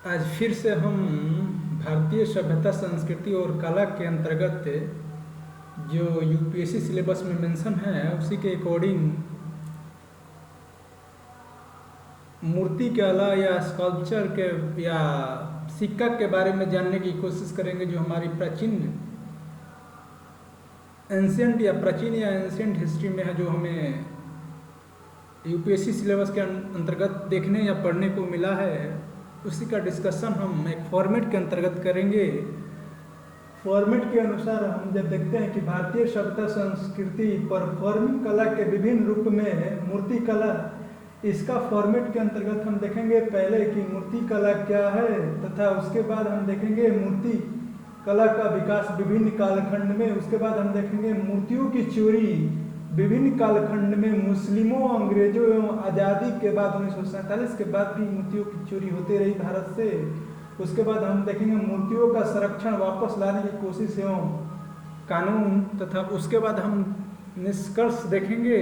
आज फिर से हम भारतीय सभ्यता संस्कृति और कला के अंतर्गत जो यूपीएससी सिलेबस में मेंशन है उसी के अकॉर्डिंग मूर्ति कला या स्कल्पचर के या सिक्का के बारे में जानने की कोशिश करेंगे, जो हमारी प्राचीन एंशियंट हिस्ट्री में है, जो हमें यूपीएससी सिलेबस के अंतर्गत देखने या पढ़ने को मिला है। उसी का डिस्कशन हम एक फॉर्मेट के अंतर्गत करेंगे। फॉर्मेट के अनुसार हम जब देखते हैं कि भारतीय सभ्यता संस्कृति परफॉर्मिंग कला के विभिन्न रूप में मूर्ति कला, इसका फॉर्मेट के अंतर्गत हम देखेंगे पहले कि मूर्ति कला क्या है, तथा उसके बाद हम देखेंगे मूर्ति कला का विकास विभिन्न कालखंड में। उसके बाद हम देखेंगे मूर्तियों की चोरी विभिन्न कालखंड में, मुस्लिमों, अंग्रेजों एवं आज़ादी के बाद 1947 के बाद भी मूर्तियों की चोरी होती रही भारत से। उसके बाद हम देखेंगे मूर्तियों का संरक्षण वापस लाने की कोशिश एवं कानून, तथा उसके बाद हम निष्कर्ष देखेंगे।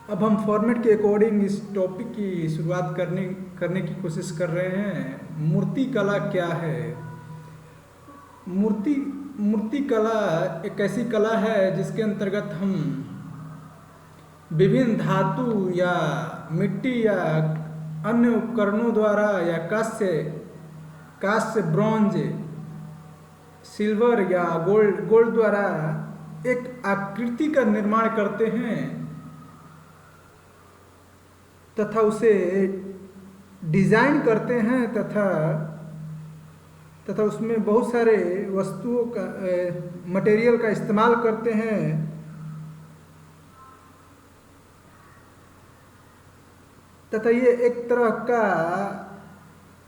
अब हम फॉर्मेट के अकॉर्डिंग इस टॉपिक की शुरुआत करने की कोशिश कर रहे हैं। मूर्ति कला क्या है? मूर्ति कला एक ऐसी कला है जिसके अंतर्गत हम विभिन्न धातु या मिट्टी या अन्य उपकरणों द्वारा या कांस्य, ब्रॉन्ज, सिल्वर या गोल्ड द्वारा एक आकृति का निर्माण करते हैं तथा उसे डिजाइन करते हैं तथा उसमें बहुत सारे वस्तुओं का मटेरियल का इस्तेमाल करते हैं तथा ये एक तरह का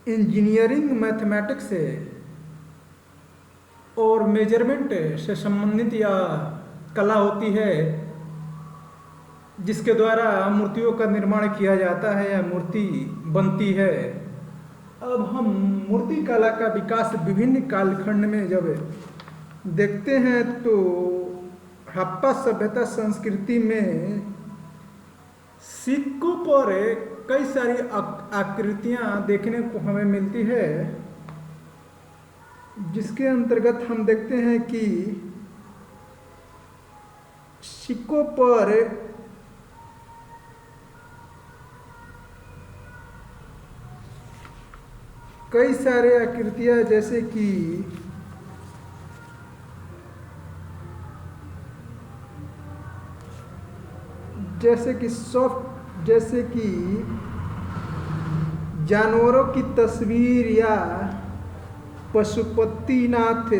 इंजीनियरिंग, मैथमेटिक्स और मेजरमेंट से संबंधित या कला होती है, जिसके द्वारा मूर्तियों का निर्माण किया जाता है या मूर्ति बनती है। अब हम मूर्ति कला का विकास विभिन्न कालखंड में जब देखते हैं तो हड़प्पा सभ्यता संस्कृति में सिक्कों पर कई सारी आकृतियां देखने को हमें मिलती है, जिसके अंतर्गत हम देखते हैं कि सिक्कों पर कई सारे आकृतियां जैसे कि जैसे कि जानवरों की तस्वीर या पशुपतिनाथ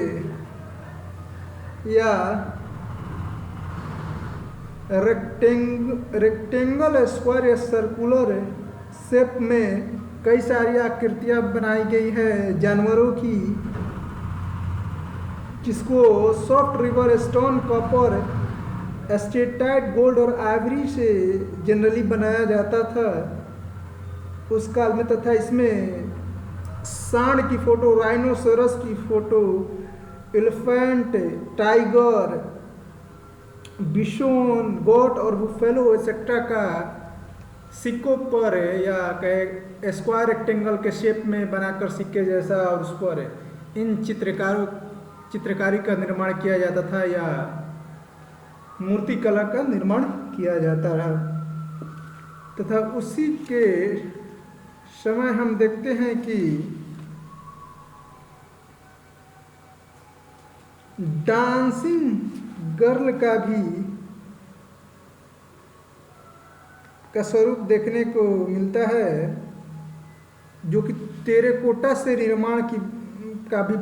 या रेक्टेंगल, स्क्वायर या सर्कुलर शेप में कई सारी आकृतियां बनाई गई है जानवरों की, जिसको soft river stone, copper, steatite, gold और आइवरी से जनरली बनाया जाता था उस काल में। तथा इसमें सांड की फोटो, राइनोसोरस की फोटो, एलिफेंट, टाइगर, बिशोन, गोट और बुफेलो एक्सेट्रा का सिक्कों पर या कहे स्क्वायर रेक्टेंगल के शेप में बनाकर सिक्के जैसा और उस पर इन चित्रकारी का निर्माण किया जाता था या मूर्ति कला का निर्माण किया जाता रहा। तथा उसी के समय हम देखते हैं कि डांसिंग गर्ल का स्वरूप देखने को मिलता है, जो कि टेराकोटा से निर्माण का भी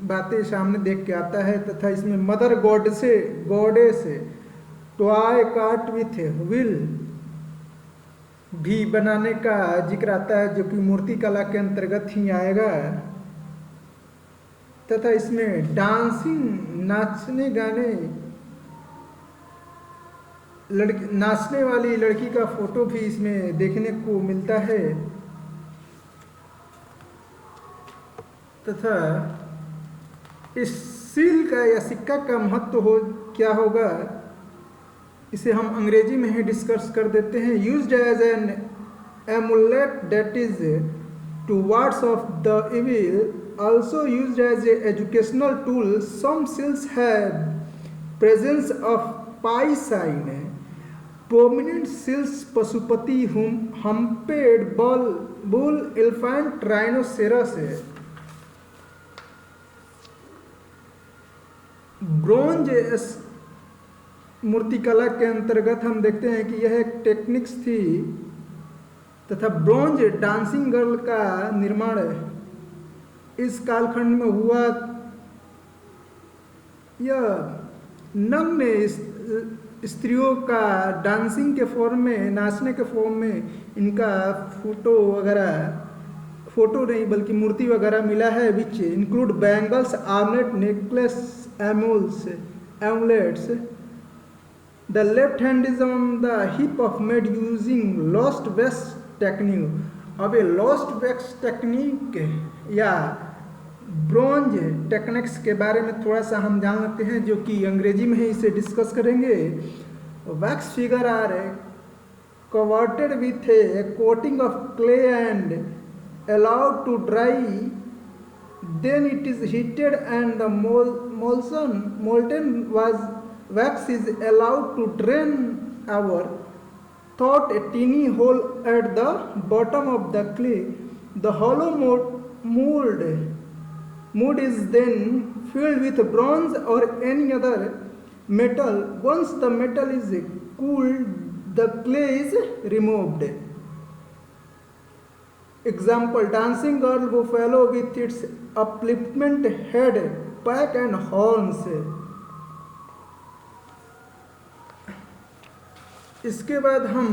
बातें सामने देख के आता है। तथा इसमें mother goddess toy cart with wheel भी बनाने का जिक्र आता है, जो कि मूर्ति कला के अंतर्गत ही आएगा। तथा इसमें डांसिंग, नाचने वाली लड़की का फोटो भी इसमें देखने को मिलता है। तथा इस सील का या सिक्का का महत्व क्या होगा, इसे हम अंग्रेजी में ही डिस्कस कर देते हैं। Used as an amulet that is to wards off the evil, also used as an educational tool. Some seals have presence of pi sign. Prominent seals Pashupati humped bull, elephant, rhinoceros है। Bronze मूर्तिकला के अंतर्गत हम देखते हैं कि यह एक टेक्निक्स थी तथा ब्रोंज डांसिंग गर्ल का निर्माण इस कालखंड में हुआ। यह नग्न स्त्रियों का डांसिंग के फॉर्म में, नाचने के फॉर्म में इनका फोटो नहीं बल्कि मूर्ति वगैरह मिला है, which include bangles, armlet, necklace, amulets. The left hand is on the hip of made using lost wax technique. अब ये लॉस्ट वैक्स टेक्निक या ब्रोंज टेक्निक्स के बारे में थोड़ा सा हम जान लेते हैं, जो कि अंग्रेजी में ही इसे डिस्कस करेंगे। Wax figure are covered with a coating of clay and allowed to dry. Then it is heated and the molten wax is allowed to drain out through a tiny hole at the bottom of the clay. The hollow mold is then filled with bronze or any other metal. Once the metal is cooled, the clay is removed. Example: dancing girl buffalo with its upliftment head, pack and horns. इसके बाद हम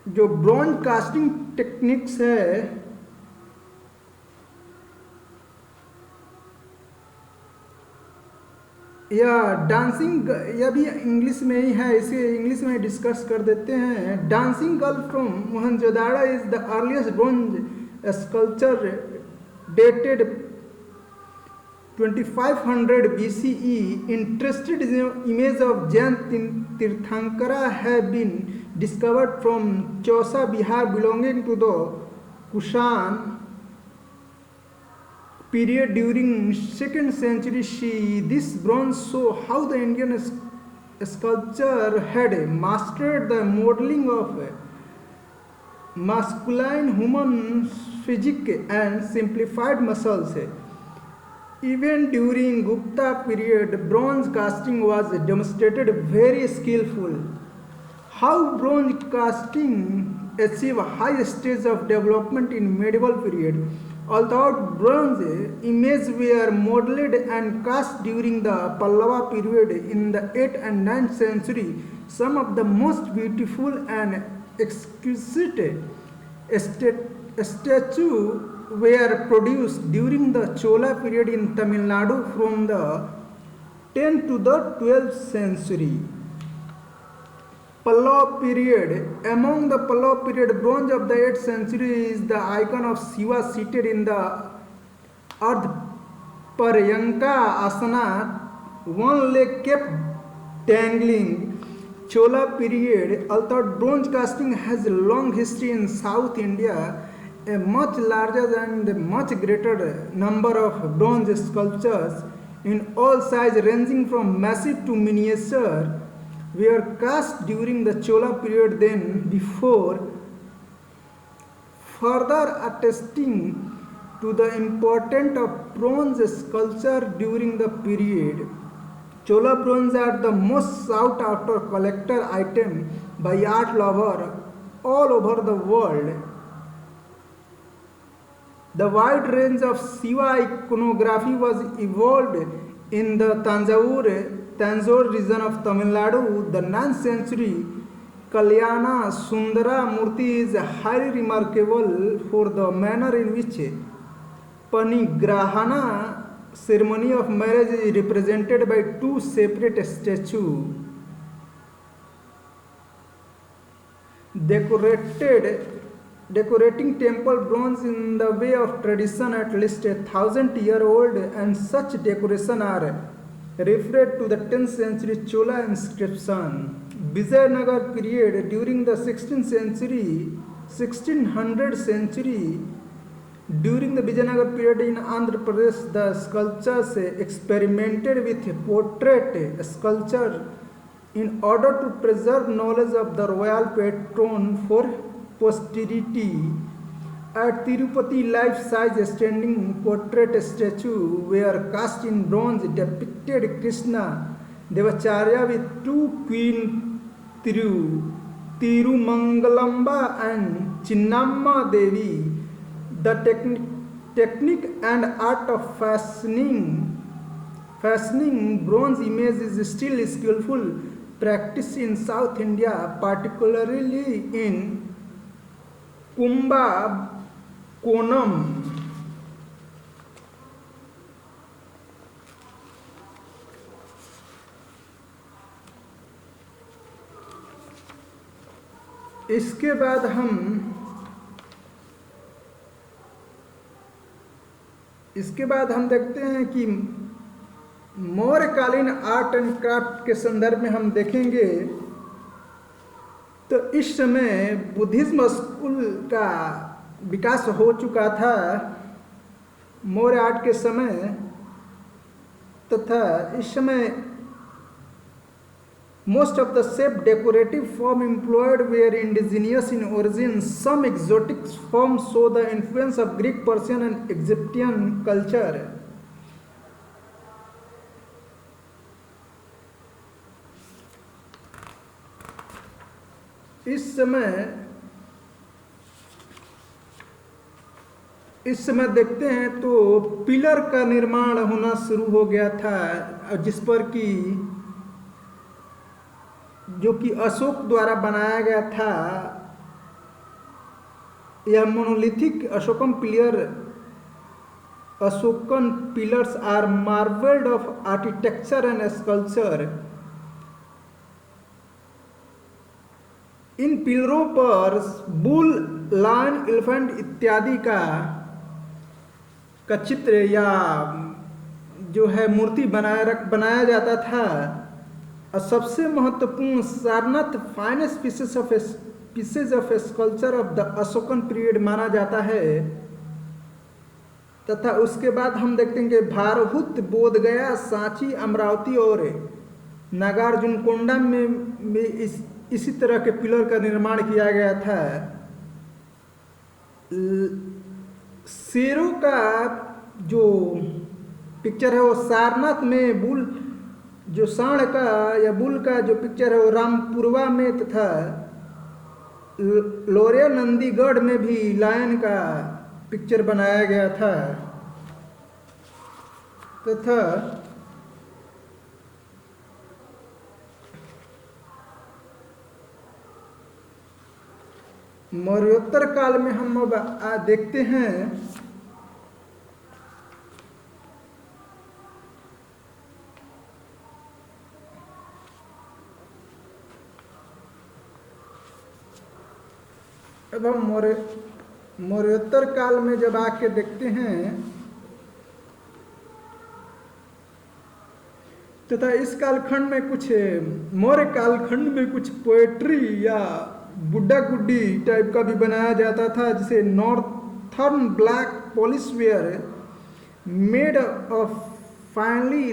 जो bronze casting techniques है या dancing, यह भी English में ही है, इसे इंग्लिश में डिस्कस कर देते हैं। Dancing girl from Mohenjodaro is the earliest bronze sculpture dated 2500 BCE. Interested image of Jain Tirthankara have been discovered from Chausa, Bihar, belonging to the Kushan period during 2nd century CE. This bronze show how the Indian sculpture had mastered the modeling of masculine human physique and simplified muscles. Even during Gupta period, bronze casting was demonstrated very skillful. How bronze casting achieved high stage of development in medieval period. Although bronze images were modeled and cast during the Pallava period in the 8th and 9th century, some of the most beautiful and exquisite statues were produced during the Chola period in Tamil Nadu from the 10th to the 12th century. Pallava period. Among the Pallava period, bronze of the 8th century is the icon of Shiva seated in the earth Paryanka Asana, one leg kept dangling. Chola period. Although bronze casting has a long history in South India, a much larger and much greater number of bronze sculptures in all sizes ranging from massive to miniature were cast during the Chola period than before, further attesting to the importance of bronze sculpture during the period. Chola bronze are the most sought after collector item by art lovers all over the world. The wide range of Shiva iconography was evolved in the Tanjore region of Tamil Nadu. The 9th century Kalyana Sundara Murti is highly remarkable for the manner in which Panigrahana ceremony of marriage is represented by two separate statues decorating temple bronze in the way of tradition at least 1,000-year-old, and such decoration are referred to the 10th century Chola inscription. Vijayanagar period during the 1600 century. During the Vijayanagar period in Andhra Pradesh, the sculptors experimented with portrait sculpture in order to preserve knowledge of the royal patron for posterity. At Tirupati, life-size standing portrait statue were cast in bronze depicted Krishna Devacharya with two Queen Tirumangalamba and Chinnamma Devi. The technique and art of fashioning bronze image is still skillful practice in South India, particularly in Kumbakonam. इसके बाद हम देखते हैं कि मौर्यकालीन art and craft के संदर्भ में हम देखेंगे तो इस समय बुद्धिज्म स्कूल का विकास हो चुका था मौर्य आर्ट के समय, तथा इस समय most of the shape decorative form employed were indigenous in origin. Some exotic forms show the influence of Greek, Persian and Egyptian culture. इस समय देखते हैं तो पिलर का निर्माण होना शुरू हो गया था, जिस पर कि जो कि अशोक द्वारा बनाया गया था। यह monolithic Ashokan pillars are marvelled of architecture and sculpture. इन पिलरों पर बुल, लायन, एलिफेंट इत्यादि का चित्र या जो है मूर्ति बनाया जाता था। और सबसे महत्वपूर्ण Sarnath finest pieces of sculpture of the Ashokan period माना जाता है। तथा उसके बाद हम देखते हैं कि भारहूत, बोधगया, सांची, अमरावती और नागार्जुनकोंडा में इसी तरह के पिलर का निर्माण किया गया था। शेरों का जो पिक्चर है वो सारनाथ में, बुल जो सांड का या बुल का जो पिक्चर है वो रामपुरवा में, तथा लोरिया नंदीगढ़ में भी लायन का पिक्चर बनाया गया था। तथा मौर्योत्तर काल में हम देखते हैं अब हम मौर्योत्तर काल में जब आके देखते हैं तथा इस कालखंड में कुछ मौर्य कालखंड में कुछ पोएट्री या बुड्ढा गुड्डी टाइप का भी बनाया जाता था, जिसे northern black polish were made of finally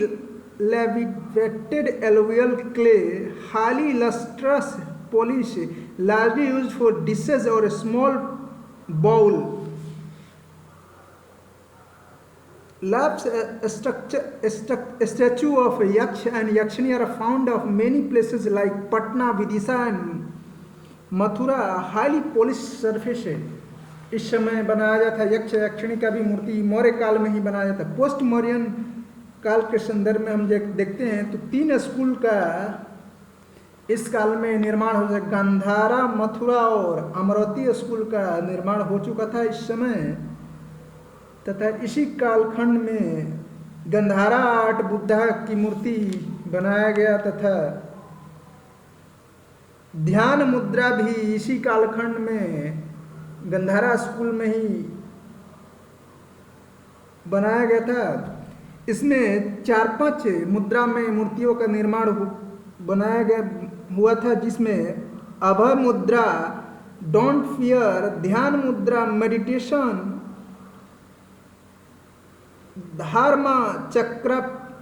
levitated alluvial clay, highly lustrous polish, largely used for dishes or a small bowl. Labs statue of Yaksh and Yakshini are found of many places like Patna, Vidisha and Mathura. Highly polished surface इस समय बनाया जाता है। यक्ष यक्षिणी का भी मूर्ति मौर्य काल में ही बनाया जाता है। पोस्ट मौर्यन काल के संदर्भ में हम देखते हैं तो 3 स्कूल का इस काल में निर्माण हो गया। गांधारा, मथुरा और अमरावती स्कूल का निर्माण हो चुका था इस समय। तथा इसी कालखंड में गंधारा आर्ट बुद्धा की मूर्ति बनाया गया तथा ध्यान मुद्रा भी इसी कालखंड में गंधारा स्कूल में ही बनाया गया था। इसमें 4-5 मुद्रा में मूर्तियों का निर्माण बनाया गया। हुआ था, जिसमें अभय मुद्रा, डोंट फियर, ध्यान मुद्रा, मेडिटेशन, धर्म चक्र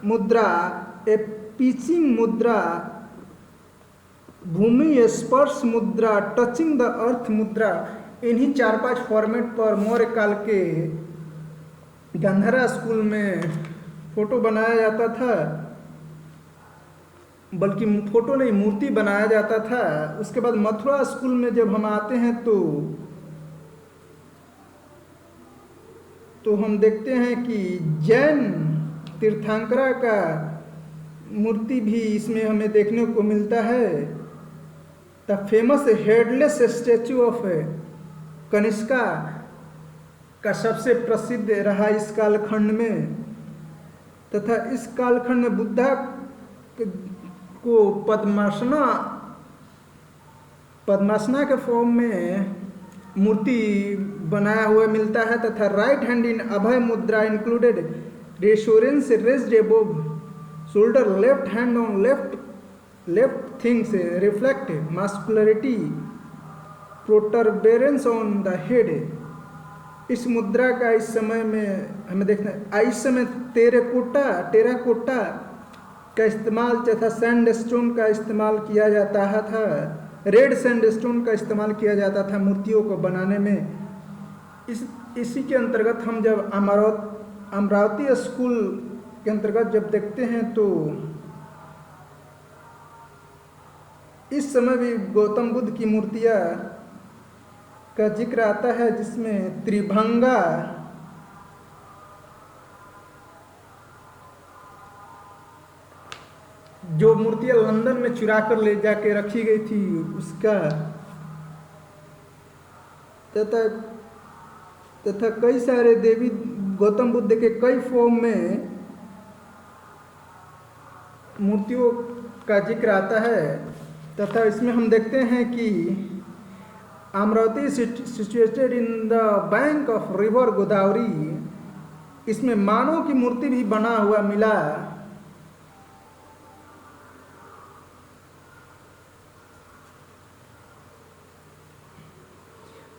मुद्रा, पिचिंग मुद्रा, भूमि स्पर्श मुद्रा, टचिंग द अर्थ मुद्रा, इन्हीं 4-5 फॉर्मेट पर मौर्य काल के गांधारा स्कूल में फोटो बनाया जाता था, बल्कि फोटो नहीं मूर्ति बनाया जाता था। उसके बाद मथुरा स्कूल में जब हम आते हैं तो हम देखते हैं कि जैन तीर्थंकरा का मूर्ति भी इसमें हमें देखने को मिलता है। The famous headless statue of Kanishka का सबसे प्रसिद्ध रहा इस कालखंड में, तथा इस कालखंड में बुद्धा को पद्मासना के फॉर्म में मूर्ति बनाया हुआ मिलता है, तथा right hand in Abhaya mudra included reassurance raised above shoulder, left hand on left things reflect masculinity, protuberance on the head. इस मुद्रा का इस समय में हमें देखना है, इस समय टेराकोटा का इस्तेमाल तथा सैंडस्टोन का इस्तेमाल किया जाता था, रेड सैंडस्टोन का इस्तेमाल किया जाता था मूर्तियों को बनाने में। इसी के अंतर्गत हम जब अमरावती स्कूल के अंतर्गत जब देखते हैं तो इस समय भी गौतम बुद्ध की मूर्तियाँ का जिक्र आता है, जिसमें त्रिभंगा, जो मूर्तियाँ लंदन में चुरा कर ले जाके रखी गई थी उसका, तथा कई सारे देवी गौतम बुद्ध के कई फॉर्म में मूर्तियों का जिक्र आता है। तथा इसमें हम देखते हैं कि Amravati situated in the bank of river Godavari, इसमें मानव की मूर्ति भी बना हुआ मिला।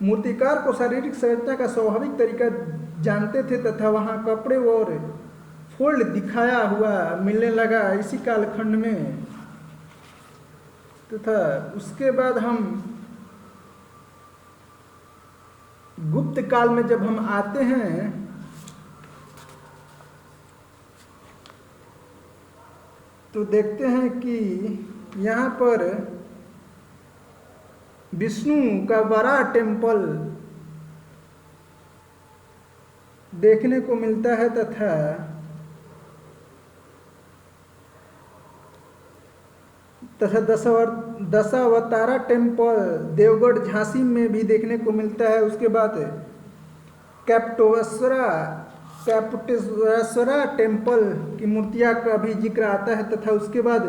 मूर्तिकार को शारीरिक संरचना का स्वाभाविक तरीका जानते थे, तथा वहाँ कपड़े और फोल्ड दिखाया हुआ मिलने लगा इसी कालखंड में। तथा उसके बाद हम गुप्त काल में जब हम आते हैं तो देखते हैं कि यहाँ पर विष्णु का बड़ा टेम्पल देखने को मिलता है, तथा दशावतारा टेम्पल देवगढ़ झांसी में भी देखने को मिलता है। उसके बाद कैप्टेश्वरा टेम्पल की मूर्तियाँ का भी जिक्र आता है, तथा उसके बाद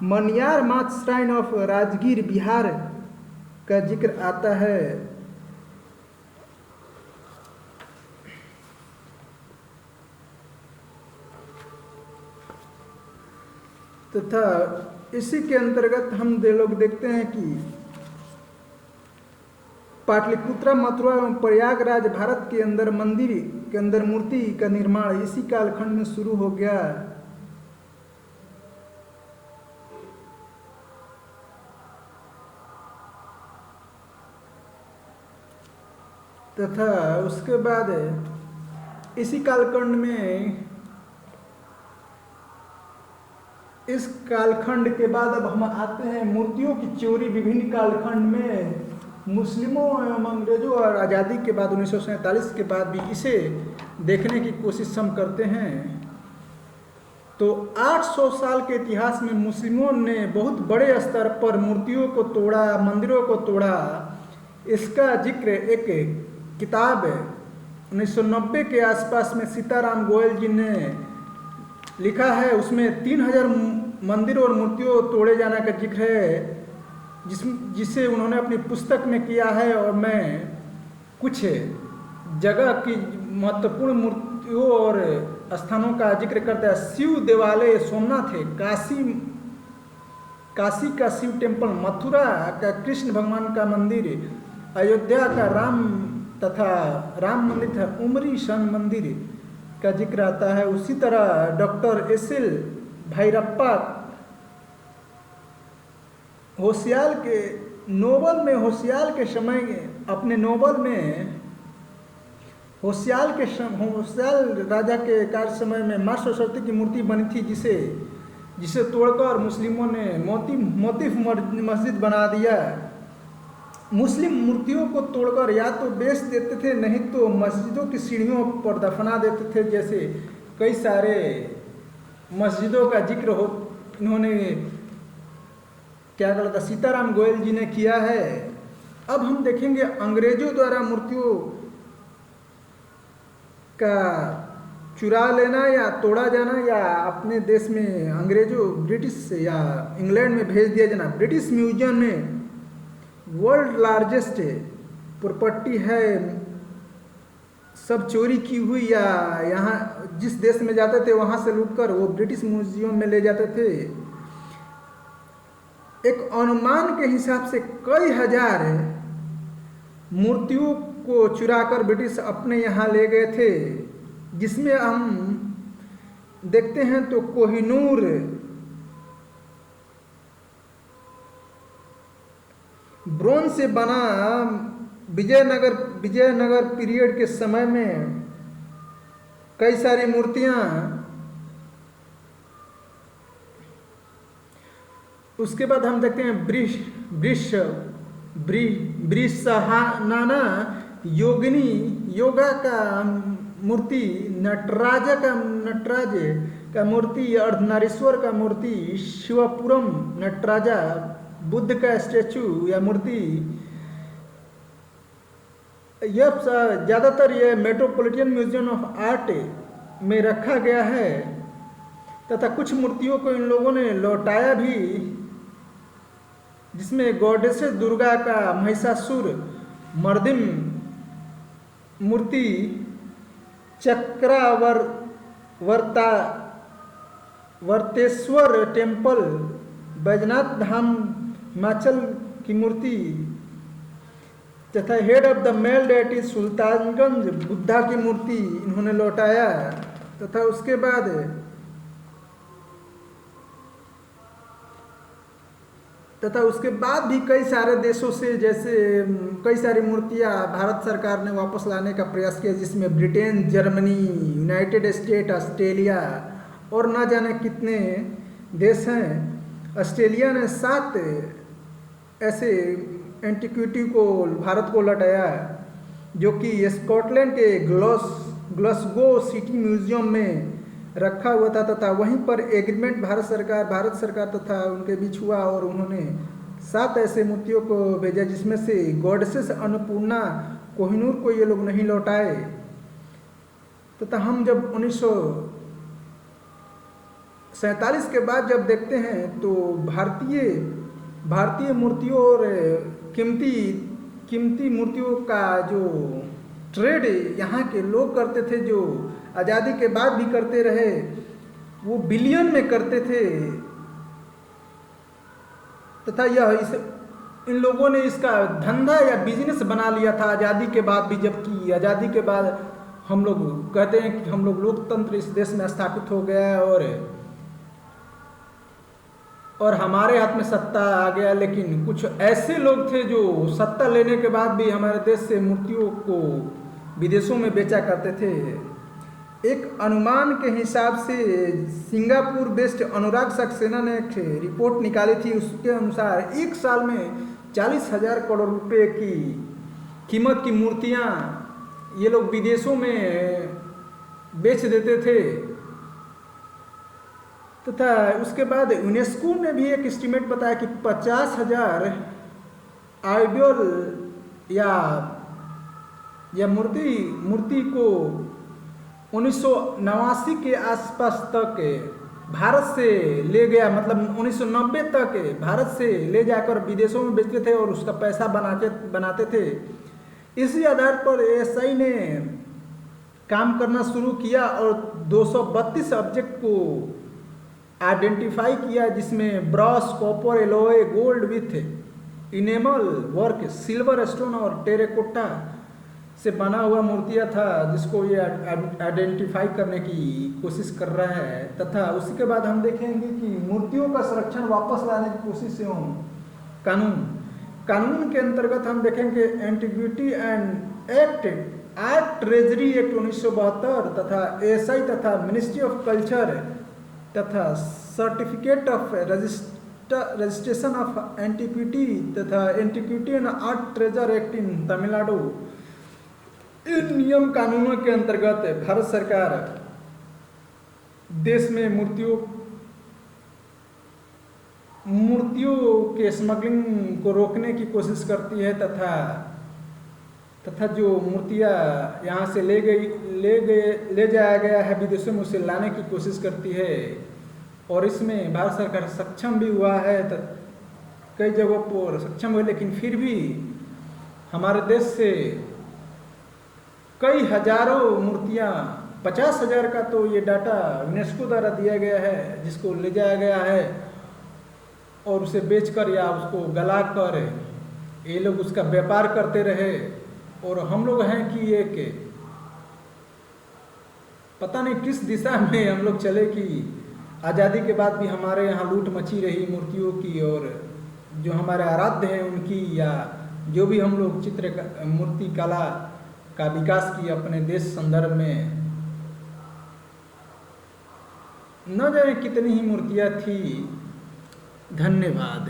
मनियार माथ श्राइन ऑफ राजगीर बिहार का जिक्र आता है। तथा इसी के अंतर्गत हम लोग देखते हैं कि पाटलिपुत्रा, मथुरा एवं प्रयागराज भारत के अंदर मंदिर के अंदर मूर्ति का निर्माण इसी कालखंड में शुरू हो गया। तथा उसके बाद इसी कालखंड में, इस कालखंड के बाद अब हम आते हैं मूर्तियों की चोरी विभिन्न कालखंड में मुस्लिमों एवं अंग्रेजों और आज़ादी के बाद 1947 के बाद भी इसे देखने की कोशिश हम करते हैं। तो 800 साल के इतिहास में मुस्लिमों ने बहुत बड़े स्तर पर मूर्तियों को तोड़ा, मंदिरों को तोड़ा। इसका जिक्र एक किताब 1990 के आसपास में सीताराम गोयल जी ने लिखा है। उसमें 3000 मंदिर और मूर्तियों तोड़े जाने का जिक्र है, जिसे उन्होंने अपनी पुस्तक में किया है। और मैं कुछ जगह की महत्वपूर्ण मूर्तियों और स्थानों का जिक्र करता है। शिव देवालय सोमनाथ है, काशी का शिव टेम्पल, मथुरा का कृष्ण भगवान का मंदिर, अयोध्या का राम तथा राम मंदिर तथा उमरी सन मंदिर का जिक्र आता है। उसी तरह डॉक्टर एस.एल. भैरप्पा होशियार के नोबल में, होशियार के समय अपने नोबल में होशियार राजा के कार्य समय में माँ सरस्वती की मूर्ति बनी थी, जिसे तोड़कर मुस्लिमों ने मोतीफ मस्जिद बना दिया। मुस्लिम मूर्तियों को तोड़कर या तो बेच देते थे, नहीं तो मस्जिदों की सीढ़ियों पर दफना देते थे। जैसे कई सारे मस्जिदों का जिक्र हो इन्होंने क्या कहता था सीताराम गोयल जी ने किया है। अब हम देखेंगे अंग्रेजों द्वारा मूर्तियों का चुरा लेना या तोड़ा जाना, या अपने देश में अंग्रेजों ब्रिटिश या इंग्लैंड में भेज दिया जाना। ब्रिटिश म्यूजियम में वर्ल्ड लार्जेस्ट प्रॉपर्टी है, सब चोरी की हुई या यहाँ जिस देश में जाते थे वहाँ से लूटकर वो ब्रिटिश म्यूजियम में ले जाते थे। एक अनुमान के हिसाब से कई हजार मूर्तियों को चुराकर ब्रिटिश अपने यहाँ ले गए थे, जिसमें हम देखते हैं तो कोहिनूर, ब्रोंज से बना विजयनगर पीरियड के समय में कई सारी मूर्तियाँ। उसके बाद हम देखते हैं बृषहानाना योगिनी योगा का मूर्ति, नटराज का मूर्ति, अर्धनारीश्वर का मूर्ति, शिवपुरम नटराजा, बुद्ध का स्टैचू या मूर्ति। यह ज़्यादातर ये मेट्रोपॉलिटन म्यूजियम ऑफ आर्ट में रखा गया है तथा कुछ मूर्तियों को इन लोगों ने लौटाया भी, जिसमें गॉडेस दुर्गा का महिषासुर मर्दिम मूर्ति, वर्तेश्वर टेम्पल, बैजनाथ धाम हिमाचल की मूर्ति तथा head of the male deity Sultanganj Buddha की मूर्ति इन्होंने लौटाया। तथा उसके बाद भी कई सारे देशों से जैसे कई सारी मूर्तियां भारत सरकार ने वापस लाने का प्रयास किया, जिसमें Britain, Germany, United state, Australia और न जाने कितने देश हैं। ऑस्ट्रेलिया ने 7 ऐसे एंटिक्विटी को भारत को लौटाया, जो कि स्कॉटलैंड के ग्लासगो सिटी म्यूजियम में रखा हुआ था तथा वहीं पर एग्रीमेंट भारत सरकार तथा उनके बीच हुआ और उन्होंने 7 ऐसे मूर्तियों को भेजा, जिसमें से गॉडेसेस अन्नपूर्णा कोहिनूर को ये लोग नहीं लौटाए। तथा हम जब 1947 के बाद जब देखते हैं तो भारतीय मूर्तियों और कीमती मूर्तियों का जो ट्रेड यहाँ के लोग करते थे, जो आज़ादी के बाद भी करते रहे, वो बिलियन में करते थे। तथा इन लोगों ने इसका धंधा या बिजनेस बना लिया था आज़ादी के बाद भी, जबकि आज़ादी के बाद हम लोग कहते हैं कि हम लोग लोकतंत्र इस देश में स्थापित हो गया है और हमारे हाथ में सत्ता आ गया। लेकिन कुछ ऐसे लोग थे जो सत्ता लेने के बाद भी हमारे देश से मूर्तियों को विदेशों में बेचा करते थे। एक अनुमान के हिसाब से सिंगापुर बेस्ड अनुराग सक्सेना ने एक रिपोर्ट निकाली थी, उसके अनुसार एक साल में 40,000 करोड़ रुपए की कीमत की मूर्तियां ये लोग विदेशों में बेच देते थे। तथा उसके बाद यूनेस्को ने भी एक एस्टीमेट बताया कि 50,000 आइडल या मूर्ति को 1989 के आसपास तक भारत से ले गया, मतलब 1990 तक भारत से ले जाकर विदेशों में बेचते थे और उसका पैसा बनाते थे। इसी आधार पर एएसआई ने काम करना शुरू किया और 232 ऑब्जेक्ट को आइडेंटिफाई किया, जिसमें Bros, copper, alloy, gold with enamel work, silver stone और टेराकोटा से बना हुआ मूर्तियाँ था, जिसको ये आइडेंटिफाई करने की कोशिश कर रहा है। तथा उसी के बाद हम देखेंगे कि मूर्तियों का संरक्षण वापस लाने की कोशिश एवं कानून के अंतर्गत हम देखेंगे antiquity and act, art treasury act 1972 तथा एएसआई तथा मिनिस्ट्री ऑफ कल्चर तथा certificate of registration of antiquity तथा antiquity and art treasure act in Tamil Nadu. इन नियम कानूनों के अंतर्गत भारत सरकार देश में मूर्तियों के स्मगलिंग को रोकने की कोशिश करती है तथा जो मूर्तियाँ यहाँ से ले जाया गया है विदेशों में, उसे लाने की कोशिश करती है। और इसमें भारत सरकार सक्षम भी हुआ है, कई जगहों पर सक्षम हुए, लेकिन फिर भी हमारे देश से कई हजारों मूर्तियाँ, 50,000 का तो ये डाटा यूनेस्को द्वारा दिया गया है, जिसको ले जाया गया है और उसे बेचकर या उसको गलाकर ये लोग उसका व्यापार करते रहे। और हम लोग हैं कि एक पता नहीं किस दिशा में हम लोग चले कि आज़ादी के बाद भी हमारे यहाँ लूट मची रही मूर्तियों की, और जो हमारे आराध्य हैं उनकी, या जो भी हम लोग मूर्ति कला का विकास किया अपने देश संदर्भ में। न जाने कितनी ही मूर्तियाँ थी। धन्यवाद।